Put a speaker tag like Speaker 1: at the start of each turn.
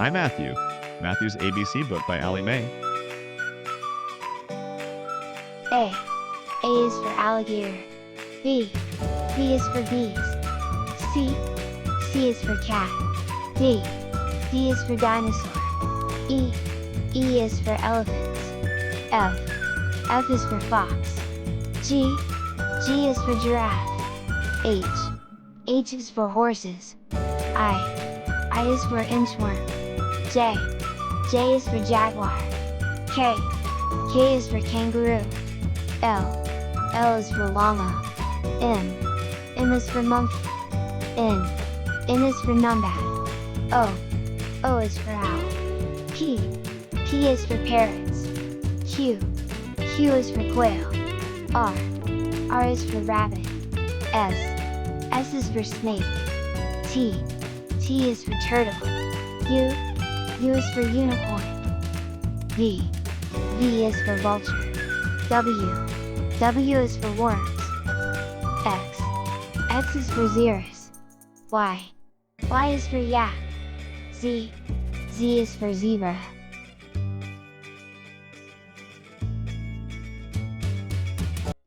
Speaker 1: I'm Matthew. Matthew's ABC book by Allie Mae.
Speaker 2: A. A is for alligator. B. B is for bees. C. C is for cat. D. D is for dinosaur. E. E is for elephants. F. F is for fox. G. G is for giraffe. H. H is for horses. I is for inchworm. J. J is for jaguar. K. K is for kangaroo. L. L is for llama. M. M is for monkey. N. N is for numbat. O. O is for owl. P. P is for parrots. Q. Q is for quail. R. R is for rabbit. S. S is for snake. T. T is for turtle. U. U is for unicorn. V. V is for vulture. W. W is for worms. X. X is for xerus. Y. Y is for yak. Z. Z is for zebra.